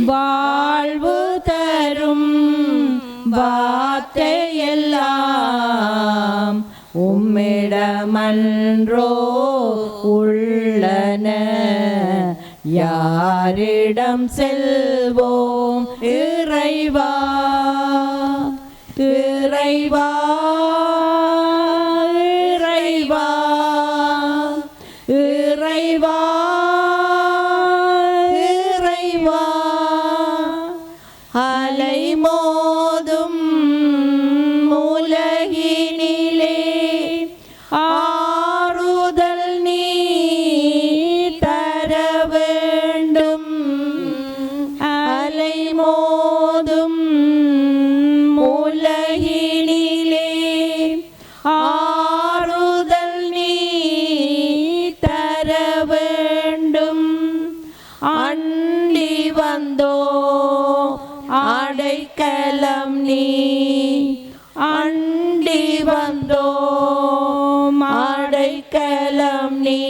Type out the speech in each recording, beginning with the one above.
வாழ்வு தரும் வார்த்தையெல்லாம் உம்மிடமன்றோ உள்ளன. யாரிடம் செல்வோம் இறைவா, இறைவா, இறைவா, இறைவா, இறைவா. அலை மோதும் உலகினிலே ஆறுதல் நீ தர வேண்டும். அலை மோதும் உலகினிலே ஆறுதல் நீ தர வேண்டும். அண்டி வந்தோ அடைக்கலம் நீ, அண்டி வந்தோம் அடைக்கலம் நீ.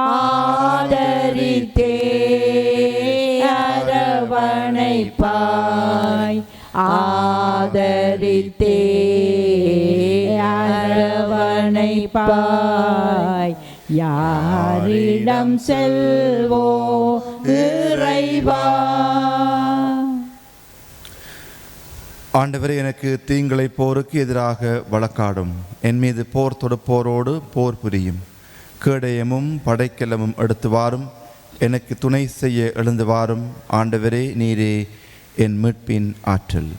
ஆதரித்தே அரவணைப்பாய், ஆதரித்தே அரவணைப்பாய். யாரிடம் செல்வோ இறைவா. ஆண்டவரே, எனக்கு தீங்கிழைப்போருக்கு எதிராக வழக்காடும். என் மீது போர் தொடுப்போரோடு போர் புரியும். கேடயமும் படைக்கலமும் எடுத்து வாரும். எனக்கு துணை செய்ய எழுந்து வாரும். ஆண்டவரே, நீரே என் மீட்பின் ஆற்றல்.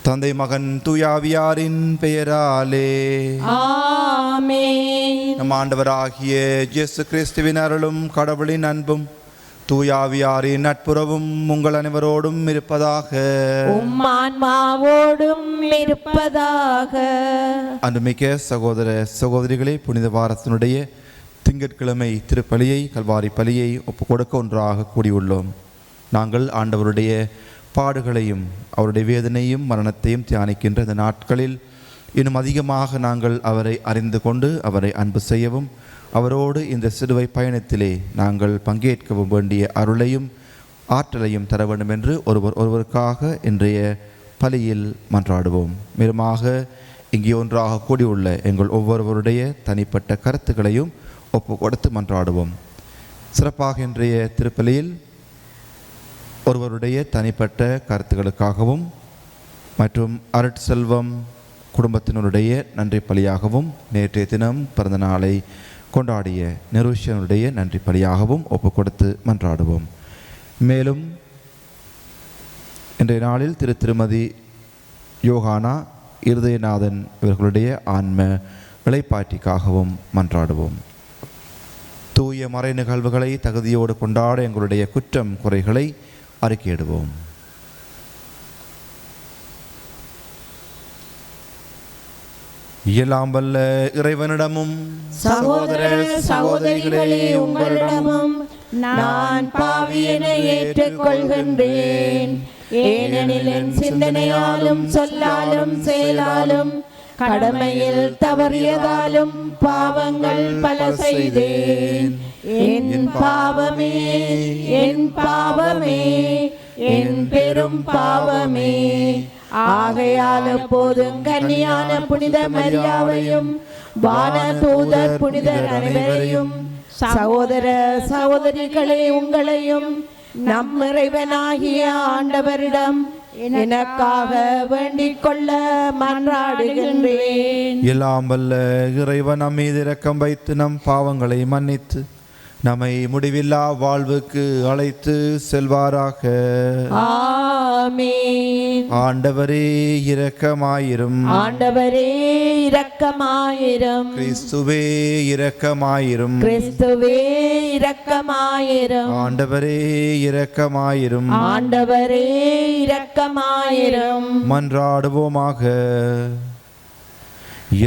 தந்தை மகன் தூயாவியாரின் பெயராலே ஆமென். நம் ஆண்டவராகிய இயேசு கிறிஸ்துவின் அருளும் கடவுளின் அன்பும் தூயாவியாரின் நட்புறவும் உங்கள் அனைவரோடும் இருப்பதாக. உம் ஆன்மாவோடும் இருப்பதாக. அன்புமிக்க சகோதர சகோதரிகளே, புனித வாரத்தினுடைய திங்கட்கிழமை திருப்பலியை, கல்வாரி பலியை ஒப்பு கொடுக்க ஒன்றாக கூடியுள்ளோம். நாங்கள் ஆண்டவருடைய பாடுகளையும் அவருடைய வேதனையும் மரணத்தையும் தியானிக்கின்ற இந்த நாட்களில் இன்னும் அதிகமாக நாங்கள் அவரை அறிந்து கொண்டு அவரை அன்பு செய்யவும், அவரோடு இந்த சிலுவை பயணத்திலே நாங்கள் பங்கேற்கவும் வேண்டிய அருளையும் ஆற்றலையும் தர வேண்டும் என்று ஒருவருக்காக இன்றைய பலியில் மன்றாடுவோம். மேலுமாக இங்கே ஒன்றாக கூடியுள்ள எங்கள் ஒவ்வொருவருடைய தனிப்பட்ட கருத்துக்களையும் ஒப்பு கொடுத்து மன்றாடுவோம். சிறப்பாக இன்றைய திருப்பலியில் ஒருவருடைய தனிப்பட்ட கருத்துக்களுக்காகவும் மற்றும் அருட்செல்வம் குடும்பத்தினருடைய நன்றி பலியாகவும், நேற்றைய தினம் பிறந்த நாளை கொண்டாடிய நெருஷனுடைய நன்றி பலியாகவும் ஒப்பு கொடுத்து மன்றாடுவோம். மேலும் இன்றைய நாளில் திருமதி யோகானா இருதயநாதன் இவர்களுடைய ஆன்ம இளைப்பாற்றிக்காகவும் மன்றாடுவோம். தூய மறை நிகழ்வுகளை தகுதியோடு கொண்டாட எங்களுடைய குற்றம் குறைகளை அறிக்கையிடுவோம். எல்லாம் வல்ல இறைவனிடமும் சகோதர சகோதரிகளே உங்களிடமும் நான் பாவியனை ஏற்றுக்கொள்கின்றேன். ஏனெனில் என் சிந்தனையாலும் சொல்லாலும் செயலாலும் கடமையில் தவறியதாலும் பாவங்கள் பல செய்தேன். என் பாவமே, என் பாவமே, என் பெரும் பாவமே. ஆகையால் எப்போதும் கன்னியான புனித மரியாவையும் வான தூதர் புனிதர் அனைவரையும், சகோதர சகோதரிகளே உங்களையும் நம் இறைவனாகிய ஆண்டவரிடம் எனக்காக வேண்டிக் கொள்ள மன்றாடுகின்றேன். எல்லாம் வல்ல இறைவன் நம் மீது இரக்கம் வைத்து நம் பாவங்களை மன்னித்து நம்மை முடிவில்லா வாழ்வுக்கு அழைத்து செல்வாராக. ஆமென். ஆண்டவரே இரக்கமாயிரும். ஆண்டவரே இரக்கமாயிரும். கிறிஸ்துவே இரக்கமாயிரும். கிறிஸ்துவே இரக்கமாயிரும். ஆண்டவரே இரக்கமாயிரும். ஆண்டவரே இரக்கமாயிரும். மன்றாடுவோமாக.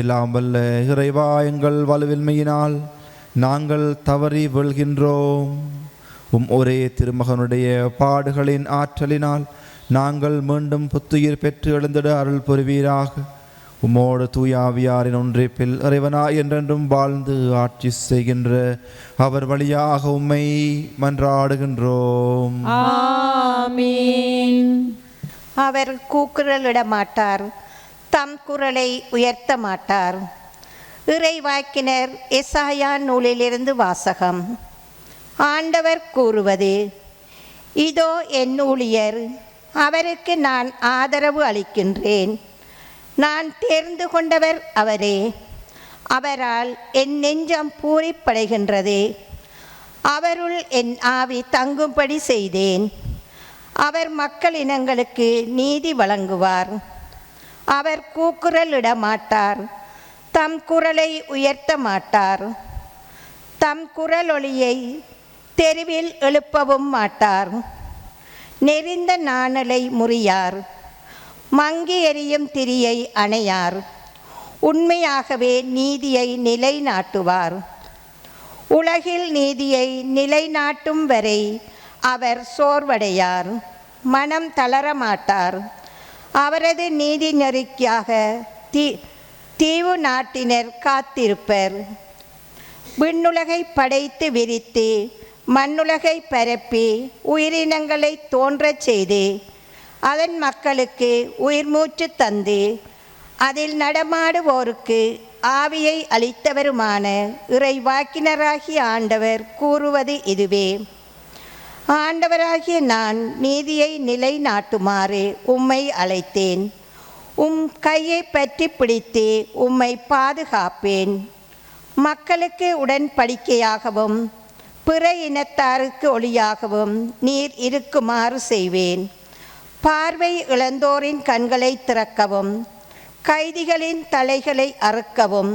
எல்லாம் வல்ல இறைவா, எங்கள் வலுவின்மையினால் நாங்கள் தவறி வீழ்கின்றோம். ஒரே திருமகனுடைய பாடுகளின் ஆற்றலினால் நாங்கள் மீண்டும் புத்துயிர் பெற்று எழுந்திட அருள் புரிவீராக. உம்மோடு தூயாவியாரின் ஒன்றிப்பில் இறைவனாய் என்றென்றும் வாழ்ந்து ஆட்சி செய்கின்ற அவர் வழியாக உம்மை மன்றாடுகின்றோம். ஆமீன். அவர் கூக்குரலிட மாட்டார், தம் குரலை உயர்த்த மாட்டார். இறைவாக்கினர் எசாயா நூலிலிருந்து வாசகம். ஆண்டவர் கூறுவது: இதோ என் ஊழியர், அவருக்கு நான் ஆதரவு அளிக்கின்றேன். நான் தேர்ந்து கொண்டவர் அவரே, அவரால் என் நெஞ்சம் பூரிப்படைகின்றது. அவருள் என் ஆவி தங்கும்படி செய்தேன். அவர் மக்கள் இனங்களுக்கு நீதி வழங்குவார். அவர் கூக்குரலிட மாட்டார், தம் குரலை உயர்த்த மாட்டார். தம் குரலொலியை தெருவில் எழுப்பவும் மாட்டார். நெறிந்த நாணலை முறியார், மங்கி எரியும் திரியை அணையார். உண்மையாகவே நீதியை நிலைநாட்டுவார். உலகில் நீதியை நிலைநாட்டும் வரை அவர் சோர்வடையார், மனம் தளரமாட்டார். அவரது நீதி நெறிக்காக தீவு நாட்டினர் காத்திருப்பர். விண்ணுலகை படைத்து விரித்து மண்ணுலகை பரப்பி உயிரினங்களை தோன்றச் செய்து அதன் மக்களுக்கு உயிர் மூச்சு தந்து அதில் நடமாடுவோருக்கு ஆவியை அளித்தவருமான இறைவாக்கினராகிய ஆண்டவர் கூறுவது இதுவே: ஆண்டவராகிய நான் நீதியை நிலைநாட்டுமாறு உம்மை அழைத்தேன். உம் கையை பற்றி பிடித்து உம்மை பாதுகாப்பேன். மக்களுக்கு உடன்படிக்கையாகவும் பிற இனத்தாருக்கு ஒளியாகவும் நீர் இருக்குமாறு செய்வேன். பார்வை இழந்தோரின் கண்களை திறக்கவும், கைதிகளின் தலைகளை அறுக்கவும்,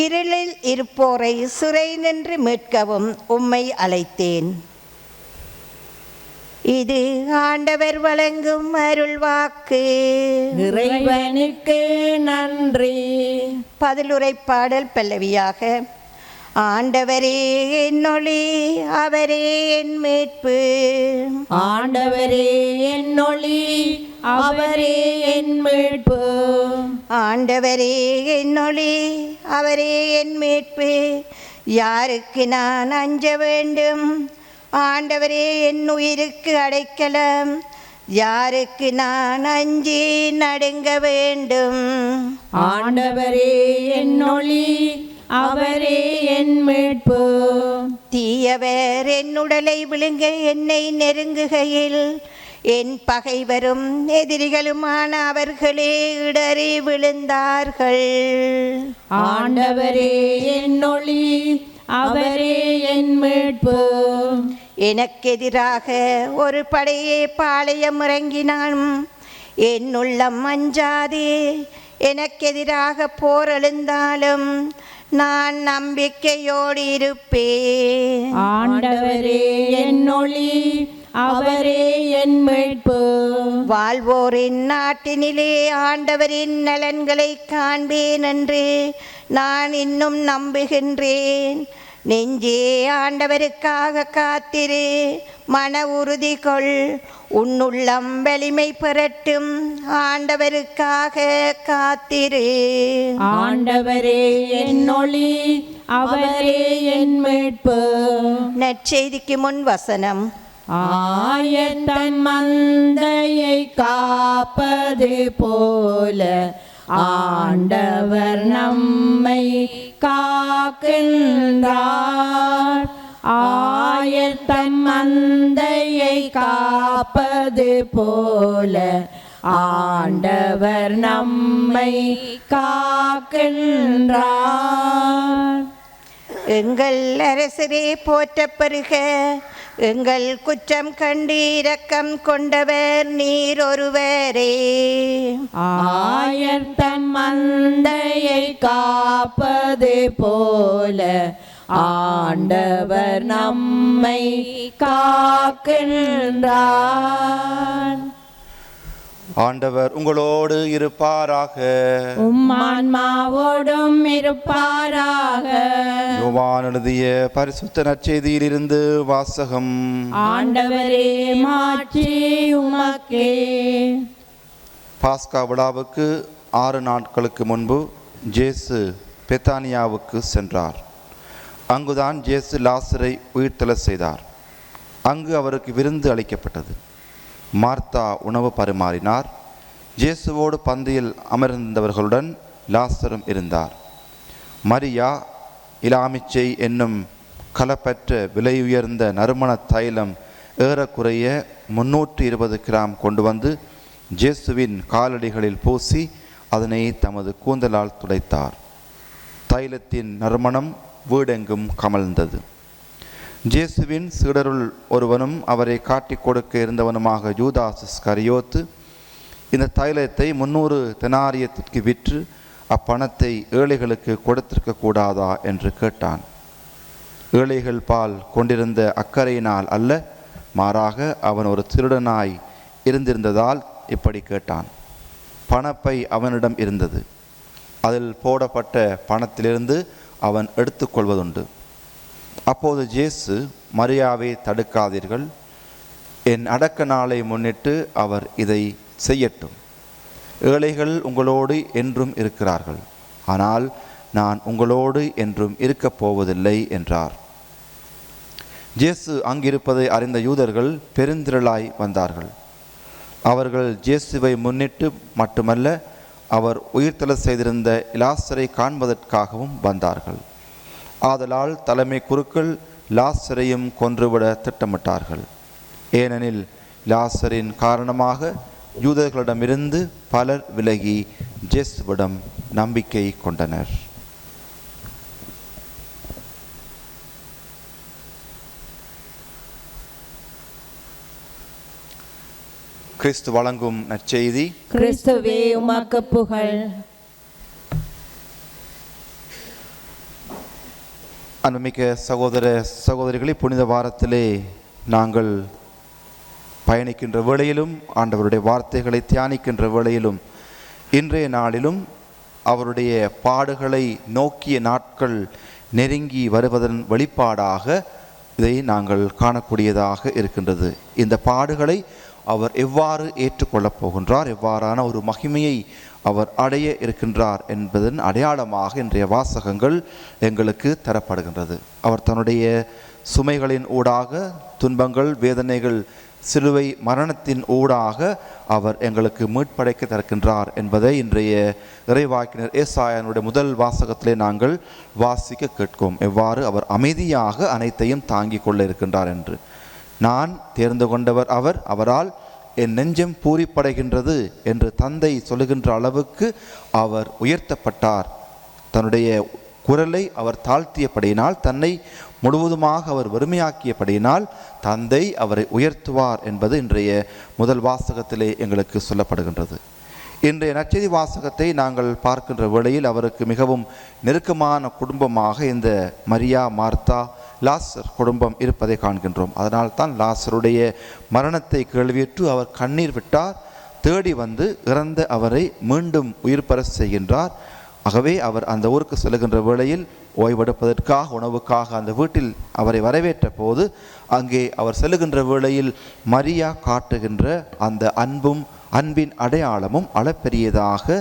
இருளில் இருப்போரை சிறை நின்று மீட்கவும் உம்மை அழைத்தேன். இது ஆண்டவர் வழங்கும் அருள்வாக்கு. இறைவனுக்கு நன்றி. பதிலுரை பாடல் பல்லவியாக. ஆண்டவரே என் ஒளி, அவரே என் மீட்பு. ஆண்டவரே என் ஒளி, அவரே என் மீட்பு. ஆண்டவரே என் ஒளி, அவரே என் மீட்பு. யாருக்கு நான் அஞ்ச வேண்டும்? ஆண்டவரே என் உயிருக்கு அடைக்கலம். யாருக்கு நான் அஞ்சி நடுங்க வேண்டும்? ஆண்டவரே என் ஒளி, அவரே என் மீட்பு. தீயவர் என் உடலை விழுங்க என்னை நெருங்குகையில் என் பகைவரும் எதிரிகளுமான அவர்களே இடறி விழுந்தார்கள். ஆண்டவரே என் ஒளி, அவரே என் மீட்பு. எனக்கு எதிராக ஒரு படையே பாளையம் இறங்கினான். என் உள்ளம் அஞ்சாதே. எனக்கு எதிராக போர் எழுந்தாலும் நான் நம்பிக்கையோடு இருப்பேன். ஆண்டவரே என் ஒளி, அவரே என் மீட்பு. வாழ்வோரின் நாட்டினிலே ஆண்டவரின் நலன்களை காண்பேன் என்று நான் இன்னும் நம்புகின்றேன். நெஞ்சே ஆண்டவருக்காக காத்திரு, மன உறுதி கொள், உன்னுள்ளம் வலிமை பெறட்டும். ஆண்டவருக்காக காத்திரு. ஆண்டவரே என் ஒளி, அவரே என் மீட்பு. நற்செய்திக்கு முன் வசனம். ஆயத்தன் மந்தையை காப்பது போல ஆண்டவர் நம்மை காக்கின்றார். ஆயத்தன் மந்தையை காப்பது போல ஆண்டவர் நம்மை காக்கின்றார். எங்கள் அரசரே போற்றப் பெறுக. எங்கள் குற்றம் கண்டு இரக்கம் கொண்டவர் நீர் ஒருவரே. ஆயத்தன் மந்தையை காப்பது போல ஆண்டவர் நம்மை காக்கின்றார். ஆண்டவர் உங்களோடு இருப்பாராக. உம்மான்மாவோடும் இருப்பாராக. யோவான் எழுதிய பரிசுத்த நற்செய்தியிலிருந்து வாசகம். ஆண்டவரே மாட்சி உமக்கே. பாஸ்கா விழாவுக்கு 6 நாட்களுக்கு முன்பு ஜேசு பெத்தானியாவுக்கு சென்றார். அங்குதான் ஜேசு லாசரை உயிர்த்தெழச் செய்தார். அங்கு அவருக்கு விருந்து அளிக்கப்பட்டது. மார்த்தா உணவு பரிமாறினார். ஜேசுவோடு பந்தியில் அமர்ந்தவர்களுடன் லாசரும் இருந்தார். மரியா இலாமிச்சை என்னும் கலப்பற்ற விலையுயர்ந்த நறுமண தைலம் ஏறக்குறைய 320 கிராம் கொண்டு வந்து ஜேசுவின் காலடிகளில் பூசி அதனை தமது கூந்தலால் துடைத்தார். தைலத்தின் நறுமணம் வீடெங்கும் கமழ்ந்தது. ஜேசுவின் சீடருள் ஒருவனும் அவரை காட்டிக் கொடுக்க இருந்தவனுமாக யூதாஸ் இஸ்கரியோத்து இந்த தைலத்தை 300 தெனாரியத்திற்கு விற்று அப்பணத்தை ஏழைகளுக்கு கொடுத்திருக்க கூடாதா என்று கேட்டான். ஏழைகள் பால் கொண்டிருந்த அக்கறையினால் அல்ல, மாறாக அவன் ஒரு திருடனாய் இருந்திருந்ததால் இப்படி கேட்டான். பணப்பை அவனிடம் இருந்தது. அதில் போடப்பட்ட பணத்திலிருந்து அவன் எடுத்துக்கொள்வதுண்டு. அப்போது ஜேசு, மரியாவை தடுக்காதீர்கள், என் அடக்க நாளை முன்னிட்டு அவர் இதை செய்யட்டும். ஏழைகள் உங்களோடு என்றும் இருக்கிறார்கள், ஆனால் நான் உங்களோடு என்றும் இருக்கப் போவதில்லை என்றார். ஜேசு அங்கிருப்பதை அறிந்த யூதர்கள் பெருந்திரளாய் வந்தார்கள். அவர்கள் ஜேசுவை முன்னிட்டு மட்டுமல்ல, அவர் உயிர்த்தெழச் செய்திருந்த லாசரை காண்பதற்காகவும் வந்தார்கள். ஆதலால் தலைமை குருக்கள் லாசரையும் கொன்றுவிட திட்டமிட்டார்கள். ஏனெனில் லாசரின் காரணமாக யூதர்களிடமிருந்து பலர் விலகி ஜேசுவிடம் நம்பிக்கை கொண்டனர். கிறிஸ்து வழங்கும் நற்செய்தி. கிறிஸ்துவே உமக்கு புகழ். அன்புமிக்க சகோதர சகோதரிகளை, புனித வாரத்திலே நாங்கள் பயணிக்கின்ற வேளையிலும் ஆண்டவருடைய வார்த்தைகளை தியானிக்கின்ற வேளையிலும் இன்றைய நாளிலும் அவருடைய பாடுகளை நோக்கிய நாட்கள் நெருங்கி வருவதன் வெளிப்பாடாக இதை நாங்கள் காணக்கூடியதாக இருக்கின்றது. இந்த பாடுகளை அவர் எவ்வாறு ஏற்றுக்கொள்ளப் போகின்றார், எவ்வாறான ஒரு மகிமையை அவர் அடைய இருக்கின்றார் என்பதன் அடையாளமாக இன்றைய வாசகங்கள் எங்களுக்கு தரப்படுகின்றது. அவர் தன்னுடைய சுமைகளின் ஊடாக, துன்பங்கள், வேதனைகள், சிலுவை மரணத்தின் ஊடாக அவர் எங்களுக்கு மீட்படைக்க தருகின்றார் என்பதை இன்றைய இறைவாக்கினர் ஏசாயானுடைய முதல் வாசகத்திலே நாங்கள் வாசிக்க கேட்கும். எவ்வாறு அவர் அமைதியாக அனைத்தையும் தாங்கிக் கொள்ள இருக்கின்றார் என்று. நான் தேர்ந்து கொண்டவர் அவர், அவரால் என் நெஞ்சம் பூரிப்படைகின்றது என்று தந்தை சொல்லுகின்ற அளவுக்கு அவர் உயர்த்தப்பட்டார். தன்னுடைய குரலை அவர் தாழ்த்தியபடியினால், தன்னை முழுவதுமாக அவர் வெறுமையாக்கியபடியினால் தந்தை அவரை உயர்த்துவார் என்பது இன்றைய முதல் வாசகத்திலே எங்களுக்கு சொல்லப்படுகின்றது. இன்றைய நற்செய்தி வாசகத்தை நாங்கள் பார்க்கின்ற வேளையில் அவருக்கு மிகவும் நெருக்கமான குடும்பமாக இந்த மரியா, மார்த்தா, லாசர் குடும்பம் இருப்பதை காண்கின்றோம். அதனால் தான் லாசருடைய மரணத்தை கேள்வியுற்று அவர் கண்ணீர் விட்டார். தேடி வந்து இறந்த அவரை மீண்டும் உயிர் பெற செய்கின்றார். ஆகவே அவர் அந்த ஊருக்கு செல்கின்ற வேளையில் ஓய்வெடுப்பதற்காக, உணவுக்காக அந்த வீட்டில் அவரை வரவேற்ற போது அங்கே அவர் செல்லுகின்ற வேளையில் மரியா காட்டுகின்ற அந்த அன்பின் அடையாளமும் அளப்பெரியதாக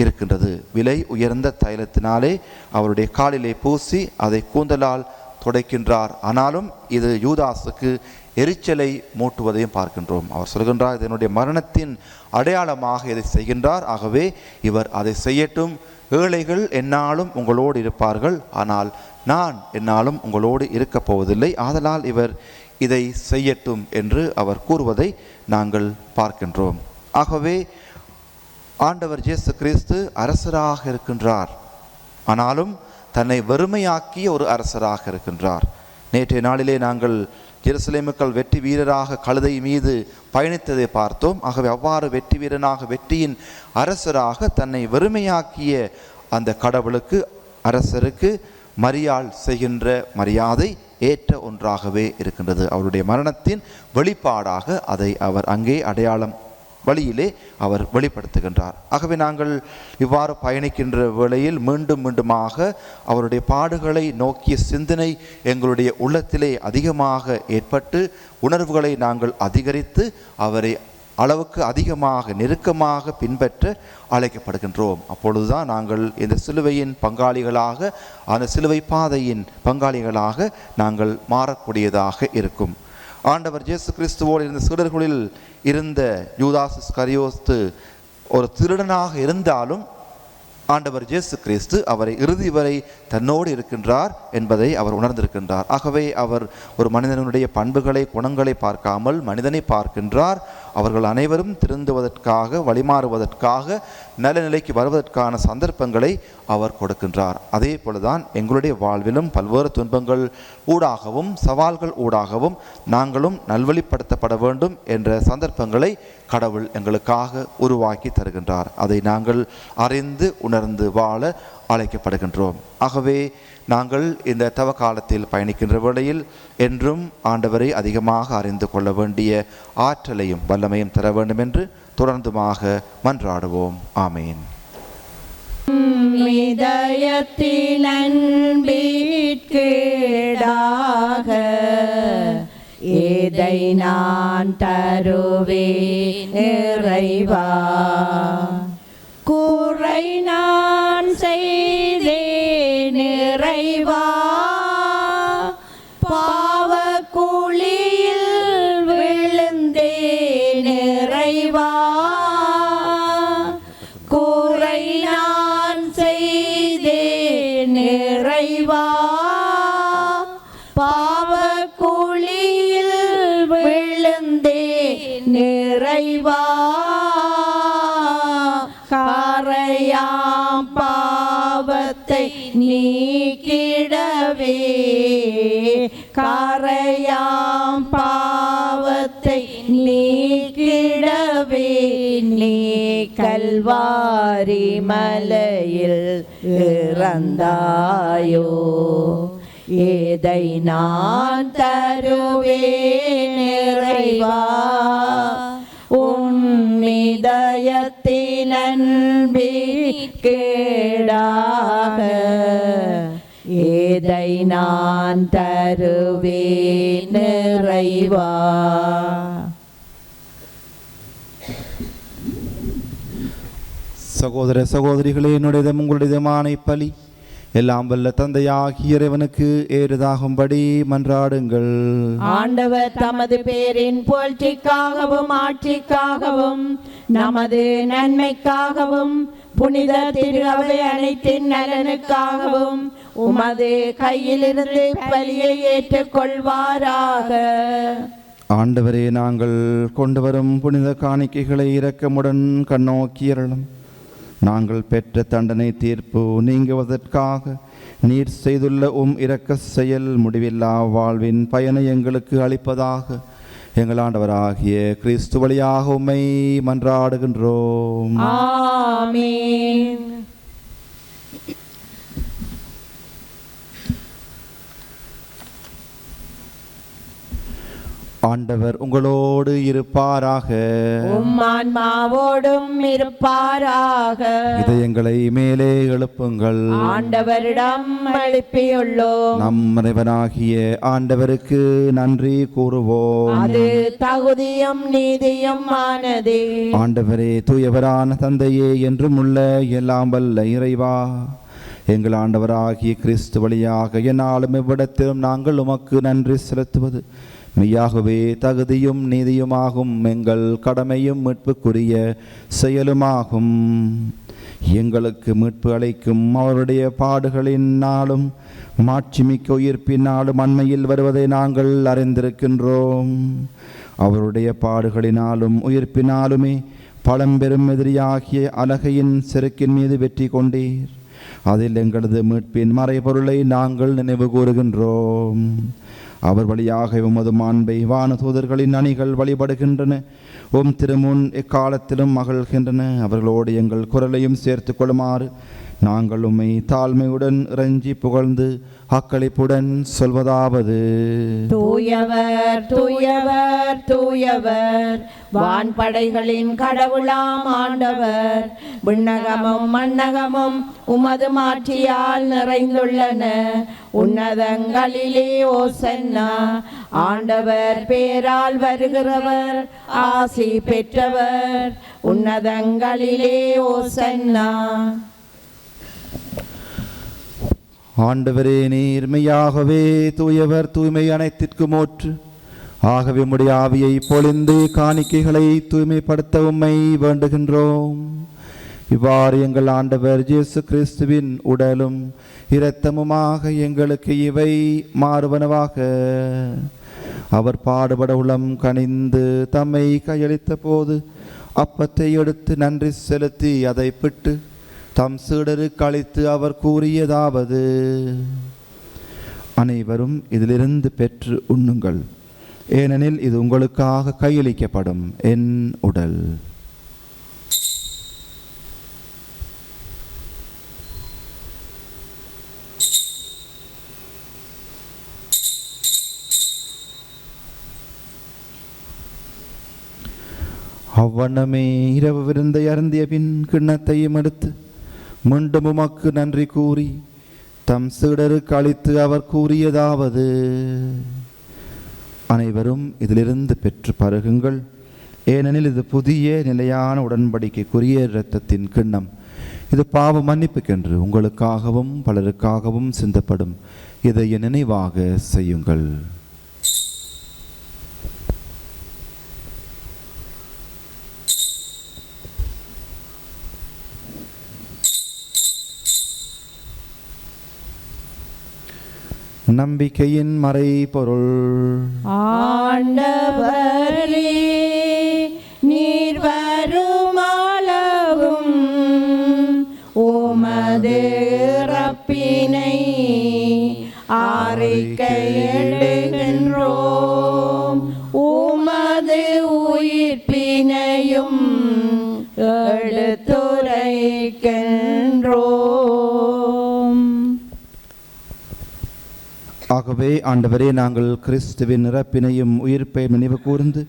இருக்கின்றது. விலை உயர்ந்த தைலத்தினாலே அவருடைய காலிலே பூசி அதை கூந்தலால் துடைக்கின்றார். ஆனாலும் இது யூதாசுக்கு எரிச்சலை மூட்டுவதையும் பார்க்கின்றோம். அவர் சொல்கின்றார், இதனுடைய மரணத்தின் அடையாளமாக இதை செய்கின்றார், ஆகவே இவர் அதை செய்யட்டும். ஏழைகள் என்னாலும் உங்களோடு இருப்பார்கள், ஆனால் நான் என்னாலும் உங்களோடு இருக்கப் போவதில்லை, ஆதலால் இவர் இதை செய்யட்டும் என்று அவர் கூறுவதை நாங்கள் பார்க்கின்றோம். ஆகவே ஆண்டவர் இயேசு கிறிஸ்து அரசராக இருக்கின்றார், ஆனாலும் தன்னை வெறுமையாக்கிய ஒரு அரசராக இருக்கின்றார். நேற்றைய நாளிலே நாங்கள் எருசலேமுக்கள் வெற்றி வீரராக கழுதை மீது பயணித்ததை பார்த்தோம். ஆகவே அவ்வாறு வெற்றி வீரனாக, வெற்றியின் அரசராக தன்னை வெறுமையாக்கிய அந்த கடவுளுக்கு, அரசருக்கு மரியாள் செய்கின்ற மரியாதை ஏற்ற ஒன்றாகவே இருக்கின்றது. அவருடைய மரணத்தின் வெளிப்பாடாக அதை அவர் அங்கே அடையாளம் வழியிலே அவர் வெளிப்படுத்துகின்றார். ஆகவே நாங்கள் இவ்வாறு பயணிக்கின்ற வேளையில் மீண்டும் மீண்டுமாக அவருடைய பாடுகளை நோக்கிய சிந்தனை எங்களுடைய உள்ளத்திலே அதிகமாக ஏற்பட்டு உணர்வுகளை நாங்கள் அதிகரித்து அவரை அளவுக்கு அதிகமாக நெருக்கமாக பின்பற்ற அழைக்கப்படுகின்றோம். அப்பொழுதுதான் நாங்கள் இந்த சிலுவையின் பங்காளிகளாக, அந்த சிலுவை பாதையின் பங்காளிகளாக நாங்கள் மாறக்கூடியதாக இருக்கும். ஆண்டவர் இயேசு கிறிஸ்துவோடு இருந்த சீடர்களில் இருந்த யூதாஸ் இஸ்கரியோத்து ஒரு திருடனாக இருந்தாலும் ஆண்டவர் இயேசு கிறிஸ்து அவரை இறுதி வரை தன்னோடு இருக்கின்றார் என்பதை அவர் உணர்ந்திருக்கின்றார். ஆகவே அவர் ஒரு மனிதனுடைய பண்புகளை, குணங்களை பார்க்காமல் மனிதனை பார்க்கின்றார். அவர்கள் அனைவரும் திருந்துவதற்காக, வழிமாறுவதற்காக, நல்ல நிலைக்கு வருவதற்கான சந்தர்ப்பங்களை அவர் கொடுக்கின்றார். அதே போலதான் எங்களுடைய வாழ்விலும் பல்வேறு துன்பங்கள் ஊடாகவும் சவால்கள் ஊடாகவும் நாங்களும் நல்வழிப்படுத்தப்பட வேண்டும் என்ற சந்தர்ப்பங்களை கடவுள் எங்களுக்காக உருவாக்கி தருகின்றார். அதை நாங்கள் அறிந்து உணர்ந்து வாழ அழைக்கப்படுகின்றோம். ஆகவே நாங்கள் இந்த தவ காலத்தில் பயணிக்கின்ற வேளையில் என்றும் ஆண்டவரை அதிகமாக அறிந்து கொள்ள வேண்டிய ஆற்றலையும் வல்லமையும் தர வேண்டும் என்று தொடர்ந்துமாக மன்றாடுவோம். ஆமேன். இதயத்தின் அன்பிற்கீடாக இதை நான் தருவேன் இறைவா. குறை நான் செய்தேன் இறைவா, பாவ குழியில் விழுந்தேன் இறைவா. குறை நான் செய்தேன் இறைவா, பாவ குழியில் விழுந்தேன் இறைவா. காரையாம் பாவத்தை நீக்கிடவே, காரையாம் பாவத்தை நீக்கிடவே நீ கல்வாரி மலையில் இறந்தாயோ. ஏதை நான் தருவேன் இறைவா, உன் இதயத்தின் அன்பிற்கீடாக ஏதை நான் தருவேன் இறைவா. சகோதர சகோதரிகளே, என்னுடையதும் உங்களுடையதுமான இப்பலி எல்லாம் வல்ல தந்தையாகிய இறைவனுக்கு ஏறுதாகும்படி மன்றாடுங்கள். ஆண்டவர் தமது பேரின் புகழ்ச்சிக்காகவும் ஆட்சிக்காகவும் நமது நன்மைக்காகவும் புனித திரு அவை அனைத்தின் நலனுக்காகவும் உமது கையிலிருந்து பலியை ஏற்றுக்கொள்வாராக. ஆண்டவரே, நாங்கள் கொண்டு வரும் புனித காணிக்கைகளை இரக்கமுடன் கண்ணோக்கியருளும். நாங்கள் பெற்ற தண்டனை தீர்ப்பு நீங்குவதற்காக நீர் செய்துள்ள இரக்க செயல் முடிவில்லா வாழ்வின் பயனை எங்களுக்கு அளிப்பதாக எங்கள் ஆண்டவராகிய கிறிஸ்து வழியாக உம்மை மன்றாடுகின்றோம். ஆமென். ஆண்டவர் உங்களோடு இருப்பாராக. உம் ஆன்மாவோடும் இருப்பாராக. இதயங்களை மேலே எழுப்புங்கள். ஆண்டவரிடம் எழுப்பியுள்ளோம். நம் இறைவனாகிய ஆண்டவருக்கு நன்றி கூறுவோம். அது தகுதியும் நீதியும் ஆனதே. ஆண்டவரே, தூயவரான தந்தையே, என்றும் உள்ள எல்லாம் வல்ல இறைவா, எங்கள் ஆண்டவராகிய கிறிஸ்து வழியாக என்னாலும் எவ்விடத்திலும் நாங்கள் உமக்கு நன்றி செலுத்துவது மெய்யாகவே தகுதியும் நீதியுமாகும். எங்கள் கடமையும் மீட்புக்குரிய செயலுமாகும். எங்களுக்கு மீட்பு அளிக்கும் அவருடைய பாடுகளின் நாளும் மாட்சிமிக்க உயிர்ப்பினாலும் அண்மையில் வருவதை நாங்கள் அறிந்திருக்கின்றோம். அவருடைய பாடுகளினாலும் உயிர்ப்பினாலுமே பழம்பெரும் எதிரியாகிய அலகையின் செருக்கின் மீது வெற்றி கொண்டீர். அதில் எங்களது மீட்பின் மறைபொருளை நாங்கள் நினைவு கூறுகின்றோம். அவர் வழியாக உமது மாண்பை வான தூதர்களின் அணிகள் வழிபடுகின்றன. திருமுன் எக்காலத்திலும் மகிழ்கின்றன. அவர்களோடு எங்கள் குரலையும் சேர்த்து கொள்ளுமாறு நாங்கள் உம்மை தாழ்மையுடன் இறைஞ்சி புகழ்ந்து அக்களிப்புடன் சொல்வதாவது: தூயவர் தூயவர் தூயவர், வான்படைகளின் கடவுளாம் ஆண்டவர். விண்ணகமும் மண்ணகமும் உமது மாட்சியால் நிறைந்துள்ளன. உன்னதங்களிலே ஓசன்னா. ஆண்டவர் பேரால் வருகிறவர் ஆசி பெற்றவர். உன்னதங்களிலே ஓசன்னா. ஆண்டவரே, நீர்மையாகவே தூயவர், தூய்மை அனைத்திற்கும் ஊற்று. ஆகவே உம்முடைய ஆவியை பொழிந்து காணிக்கைகளை தூய்மைப்படுத்த உம்மை வேண்டுகின்றோம். இவ்வாறு எங்கள் ஆண்டவர் இயேசு கிறிஸ்துவின் உடலும் இரத்தமுமாக எங்களுக்கு இவை மாறுவனவாக. அவர் பாடுபட உளம் கனிந்து தம்மை கையளித்த போது அப்பத்தை எடுத்து நன்றி செலுத்தி அதை பிட்டு தம் சீடருக்கு அளித்து அவர் கூறியதாவது: அனைவரும் இதிலிருந்து பெற்று உண்ணுங்கள், ஏனெனில் இது உங்களுக்காக கையளிக்கப்படும் என் உடல். அவ்வண்ணமே இரவு விருந்தை அருந்திய பின் கிண்ணத்தையும் எடுத்து மீண்டும் உமக்கு நன்றி கூறி தம் சீடருக்கு அளித்து அவர் கூறியதாவது: அனைவரும் இதிலிருந்து பெற்று பருகுங்கள், ஏனெனில் இது புதிய நிலையான உடன்படிக்கைக்குரிய இரத்தத்தின் கிண்ணம். இது பாவ மன்னிப்புக்கென்று உங்களுக்காகவும் பலருக்காகவும் சிந்தப்படும். இதை என் நினைவாக செய்யுங்கள். நம்பிக்கையின் மறைபொருள். ஆண்டவரே, நீர் வருமளவும் உமது இறப்பினை அறிக்கையிடுகின்றோம், உமது உயிர்ப்பினையும் எடுத்துரைக்கின்றோம். ஆகவே ஆண்டவரே, நாங்கள் கிறிஸ்துவின் இறப்பினையும் உயிர்ப்பையும் நினைவு கூர்ந்து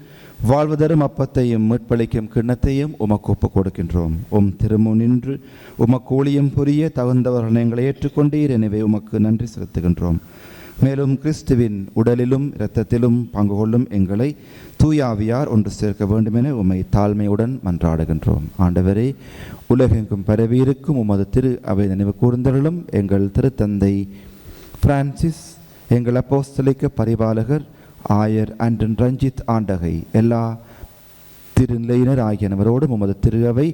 வாழ்வு தரும் அப்பத்தையும் மீட்பளிக்கும் கிண்ணத்தையும் உமக்கு ஒப்புக் கொடுக்கின்றோம். திருமுன் நின்று உமக்கு ஊழியம் புரிய தகுந்தவர்கள் எங்களை ஏற்றுக்கொண்டீர். எனவே உமக்கு நன்றி செலுத்துகின்றோம். மேலும் கிறிஸ்துவின் உடலிலும் இரத்தத்திலும் பங்கு கொள்ளும் எங்களை தூயாவியார் ஒன்று சேர்க்க வேண்டுமென உம்மை தாழ்மையுடன் மன்றாடுகின்றோம். ஆண்டவரே, உலகெங்கும் பரவியிருக்கும் உமது திரு அவை நினைவு கூர்ந்தருளும். எங்கள் திருத்தந்தை பிரான்சிஸ், எங்கள் அப்போஸ்தலிக்க பரிபாலகர் ஆயர் ஆண்டன் ரஞ்சித் ஆண்டகை, எல்லா திருநிலையினர் ஆகியனவரோடும் உமது திரு அவை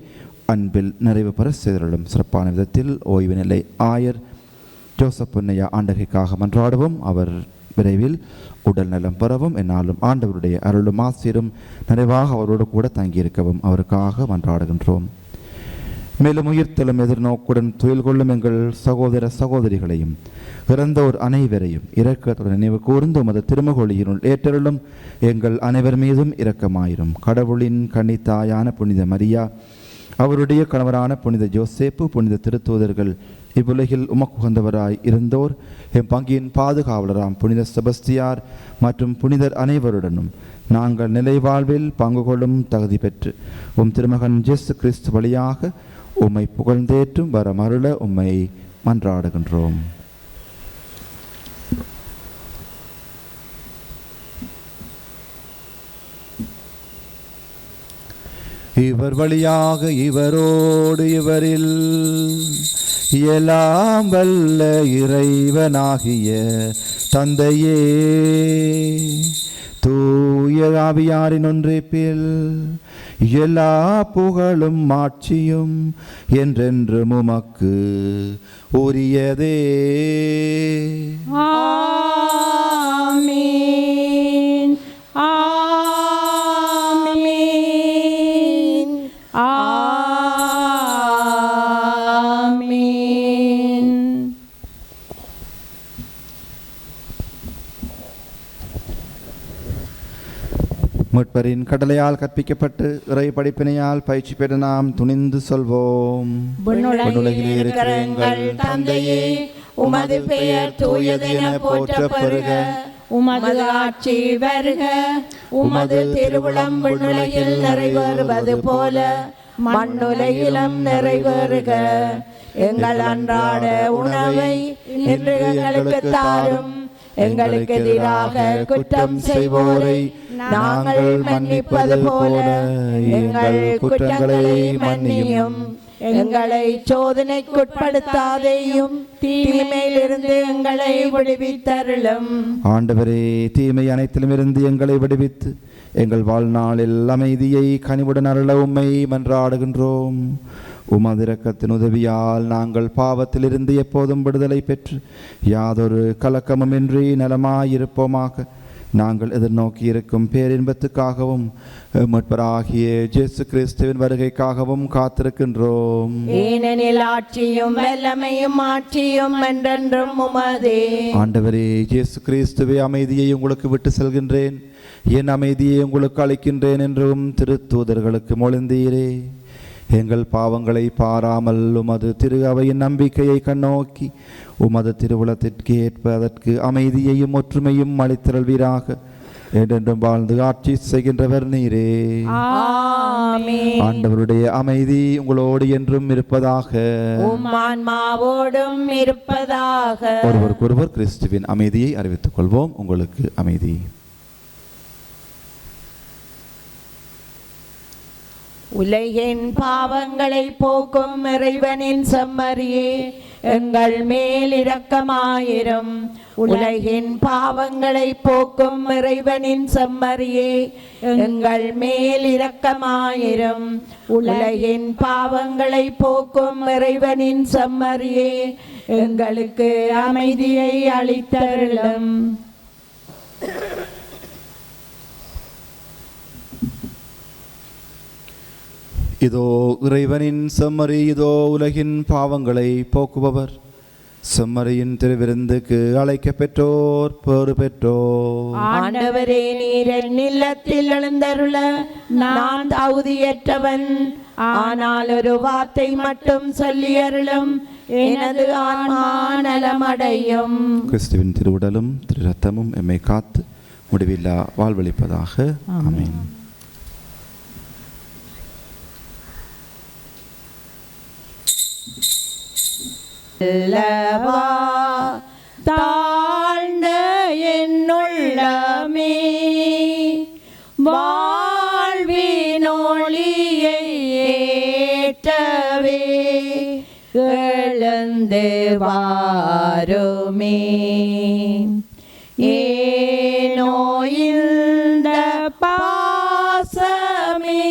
அன்பில் நிறைவு பெற செய்தருளும். சிறப்பான விதத்தில் ஓய்வு நிலை ஆயர் ஜோசப் பொன்னையா ஆண்டகைக்காக மன்றாடுவோம். அவர் விரைவில் உடல் நலம் பெறவும், என்னாலும் ஆண்டவருடைய அருளும் ஆசிரும் நிறைவாக அவரோடு கூட தங்கியிருக்கவும் அவருக்காக மன்றாடுகின்றோம். மேலும் உயிர்த்தலும் எதிர்நோக்குடன் துயில் கொள்ளும் எங்கள் சகோதர சகோதரிகளையும் இறந்தோர் அனைவரையும் இரக்கத்துடன் நினைவு கூர்ந்து உமது திருமகொழியினுள் ஏற்றருளும். எங்கள் அனைவர் மீதும் இரக்கமாயிரும். கடவுளின் கன்னித்தாயான புனித மரியா, அவருடைய கணவரான புனித ஜோசேப்பு, புனித திருத்தூதர்கள், இவ்வுலகில் உமக்குகந்தவராய் இருந்தோர், எம் பங்கின் பாதுகாவலராம் புனித செபஸ்தியார் மற்றும் புனிதர் அனைவருடனும் நாங்கள் நிலைவாழ்வில் பங்கு கொள்ளும் தகுதி பெற்று திருமகன் இயேசு கிறிஸ்து வழியாக உம்மை புகழ்ந்தேற்றும் வரமருள உம்மை மன்றாடுகின்றோம். இவர் வழியாக இவரோடு இவரில் எல்லாம் வல்ல இறைவனாகிய தந்தையே, தூய ஆவியாரின் ஒன்றிப்பில் எல்லா புகழும் மாட்சியும் என்றென்றும் உமக்கு உரியதே. ஆமென். ஆமென். ஆமென். முட்பரின் கடலையால் கற்பிக்கப்பட்டு இறை படிப்பினையால் பயிற்சி பெற நாம் துணிந்து சொல்வோம். விண்ணுலகில் இருக்கிற எங்கள் தந்தையே, உமது பெயர் தூயது என போற்றப் பெறுக. உமது ஆட்சி வருக. உமது திருவுளம் விண்ணுலகில் நிறைவேறுவது போல மண்ணுலகிலும் நிறைவேறுக. எங்கள் அன்றாட உணவை இன்று எங்களுக்கு தாரும். எங்களுக்கு எதிராக குற்றம் செய்வோரை நாங்கள் மன்னிப்பது போல எங்கள் குற்றங்களை மன்னியும். எங்களை சோதனைக்குட்படுத்தாதேயும், தீமையிலிருந்து எங்களை விடுவித்தருளும். ஆண்டவரே, தீமை அனைத்திலும் இருந்து எங்களை விடுவித்து எங்கள் வாழ்நாளில் அமைதியை கனிவுடன் அருள உம்மை மன்றாடுகின்றோம். உமது இரக்கத்தின் உதவியால் நாங்கள் பாவத்திலிருந்து எப்போதும் விடுதலை பெற்று யாதொரு கலக்கமுமின்றி நலமாயிருப்போமாக. நாங்கள் எதிர்நோக்கி இருக்கும் பேரின்பத்துக்காகவும் மீட்பராகிய இயேசு கிறிஸ்துவின் வருகைக்காகவும் காத்திருக்கின்றோம். ஏனெனில் ஆட்சியும் வல்லமையும் ஆட்சியும் என்றென்றும் உமதே. ஆண்டவரே இயேசு கிறிஸ்துவே, அமைதியை உங்களுக்கு விட்டு செல்கின்றேன், என் அமைதியை உங்களுக்கு அளிக்கின்றேன் என்றும் திருத்தூதர்களுக்கு மொழிந்தீரே. எங்கள் பாவங்களை பாராமல் உமது திரு அவையின் நம்பிக்கையை கண்ணோக்கி உமது திருவுளத்திற்கு ஏற்ப அதற்கு அமைதியையும் ஒற்றுமையும் அளித்திரள்வீராக. என்றென்றும் வாழ்ந்து ஆட்சி செய்கின்றவர் நீரே. ஆமென். ஆண்டவருடைய அமைதி உங்களோடு என்றும் இருப்பதாக. உம் ஆன்மாவோடும் இருப்பதாக. ஒருவருக்கொருவர் கிறிஸ்துவின் அமைதியை அறிவித்துக் கொள்வோம். உங்களுக்கு அமைதி. உலகின் பாவங்களை போக்கும் இறைவனின் செம்மறியே, எங்கள் மேல் இரக்கமாயிரும். உலகின் பாவங்களை போக்கும் இறைவனின் செம்மறியே, எங்கள் மேல் இரக்கமாயிரும். உலகின் பாவங்களை போக்கும் இறைவனின் செம்மறியே, எங்களுக்கு அமைதியை அளித்தருளும். இதோ இறைவனின் செம்மறி, இதோ உலகின் பாவங்களை போக்குபவர். செம்மறியின் திருவிருந்துக்கு அழைக்க பெற்றோர் பேறு பெற்றோர். ஆண்டவரே, நீர் என் இல்லத்தில் எழுந்தருள நான் தகுதியற்றவன். ஆனால் ஒரு வார்த்தை மட்டும் சொல்லி அருளும், எனது ஆன்மா நலமடையும். கிறிஸ்துவின் திருவுடலும் திரு ரத்தமும் எம்மை காத்து முடிவில்லா வாழ்வளிப்பதாக. ஆமென். அல்லவா தாழ்ந்த என்னுள்ளமே, வாழ்வின் ஒளியை ஏற்றவே எழுந்து வாருமே. ஏனோ இந்த பாசமே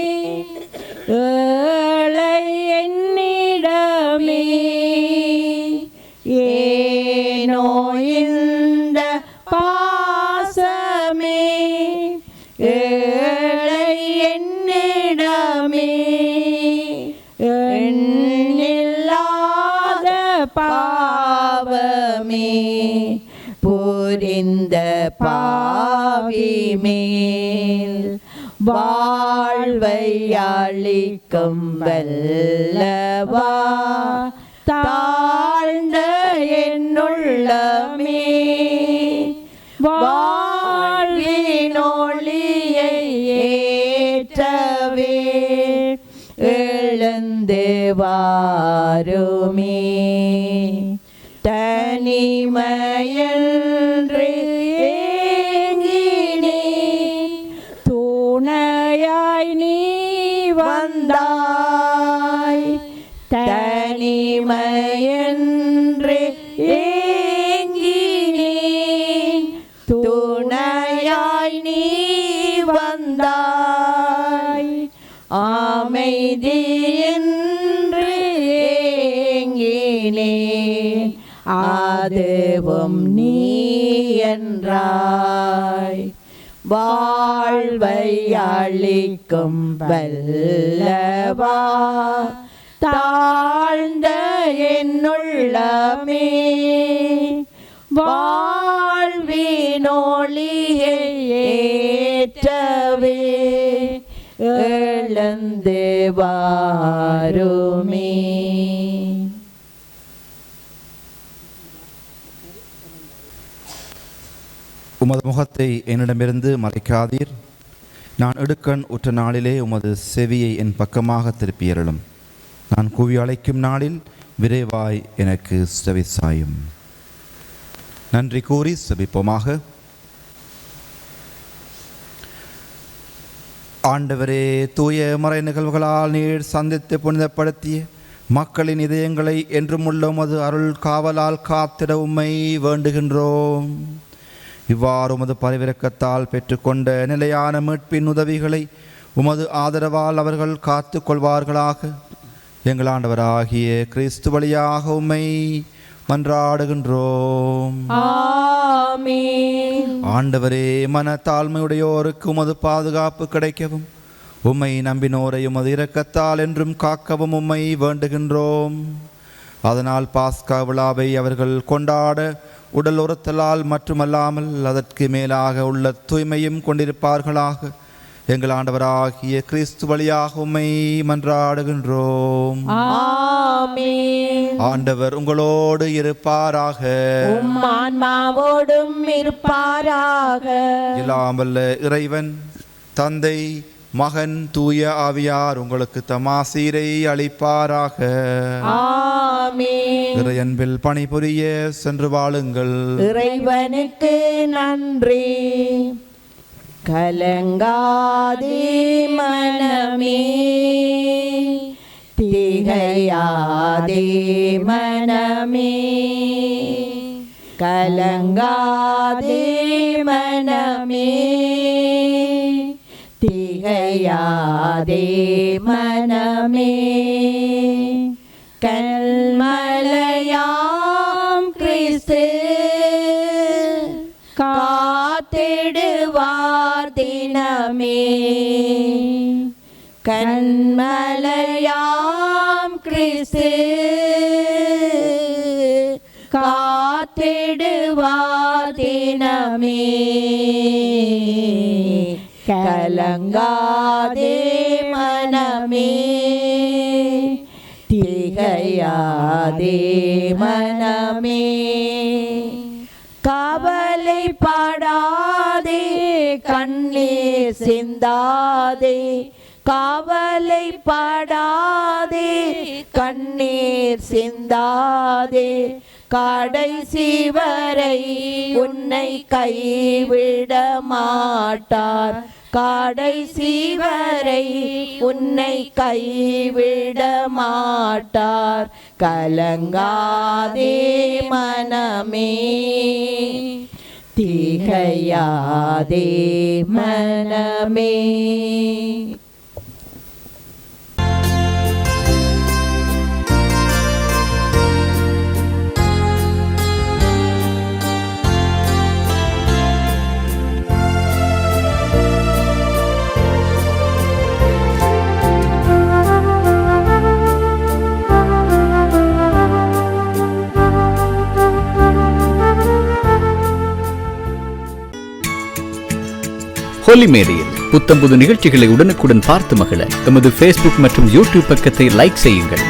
ஏழை என்னிடமே, ஏனோ இந்த பாசமே ஏழை என்னிடமே, எண்ணில்லாத பாவமே புரிந்த பாவி மேல் வாழ்வை அளிக்கும் வல்லவா தாழ்ந்த என்னுள்ளமே, வாழ்வின் ஒளியை ஏற்றவே எழுந்து வாருமே. தனிமையன்று ஏங்கினேன், துணையாய் நீ வந்தாய். தனிமையன்று ஏங்கினேன், துணையாய் நீ வந்தாய். அமைதியின்றி ஏங்கினேன், அதுவும் நீ என்றாய். வாழ்வை அளிக்கும் வல்லவா தாழ்ந்த என்னுள்ளமே, வாழ்வின் ஒளியை ஏற்றவே எழுந்து வாருமே. உமது முகத்தை என்னிடமிருந்து மறைக்காதீர். நான் இடுக்கண் உற்ற நாளிலே உமது செவியை என் பக்கமாக திருப்பியருளும். நான் கூவி அழைக்கும் நாளில் விரைவாய் எனக்கு செவி சாயும். நன்றி கூறி செபிப்போமாக. ஆண்டவரே, தூய மறை நிகழ்வுகளால் நீர் சந்தித்து புனிதப்படுத்திய மக்களின் இதயங்களை என்றும் உள்ள உமது அருள் காவலால் காத்திட உம்மை வேண்டுகின்றோம். இவ்வாறு உமது பரிவிரக்கத்தால் பெற்றுக்கொண்ட நிலையான மீட்பின் உதவிகளை உமது ஆதரவால் அவர்கள் காத்து கொள்வார்களாக. எங்கள் ஆண்டவராகிய கிறிஸ்து வழியாக உம்மை மன்றாடுகின்றோம். ஆமென். ஆண்டவரே, மன தாழ்மையுடையோருக்கு உமது பாதுகாப்பு கிடைக்கவும் உம்மை நம்பினோரை உமது இரக்கத்தால் என்றும் காக்கவும் உம்மை வேண்டுகின்றோம். அதனால் பாஸ்கா விழாவை அவர்கள் கொண்டாட உடல் உறுத்தலால் மட்டுமல்லாமல் அதற்கு மேலாக உள்ள தூய்மையும் கொண்டிருப்பார்களாக. எங்கள் ஆண்டவராகிய கிறிஸ்து வழியாக உம்மை மன்றாடுகின்றோம். ஆமென். ஆண்டவர் உங்களோடு இருப்பாராக. உம் ஆன்மாவோடும் இருப்பாராக. எல்லாம் வல்ல இறைவன் தந்தை, மகன், தூய ஆவியார் உங்களுக்கு தமாசீரை அளிப்பாராக. ஆமென். இறை அன்பில் பணிபுரிய சென்று வாழுங்கள். இறைவனுக்கு நன்றி. கலங்காதே மனமே, திகையாதே மனமே, கலங்காதே மனமே, திகையாதே மனமே. கல்மலையாம் கிறிஸ்து காத்திடுவார் தினமே. கண்மலையாம் கிறிஸ்து காத்திடுவார் தினமே. கலங்காதே மனமே, திகையாதே மனமே, கவலைப்படாதே கண்ணீர் சிந்தாதே, கவலைப்படாதே கண்ணீர் சிந்தாதே, கடைசி வரை உன்னை கைவிட மாட்டார், கடைசி வரை உன்னை கைவிட மாட்டார். கலங்காதே மனமே, திகையாதே மனமே. ஹோலி மேடையில் புத்தம்புது நிகழ்ச்சிகளை உடனுக்குடன் பார்த்து மகிழ எமது Facebook மற்றும் YouTube பக்கத்தை லைக் செய்யுங்கள்.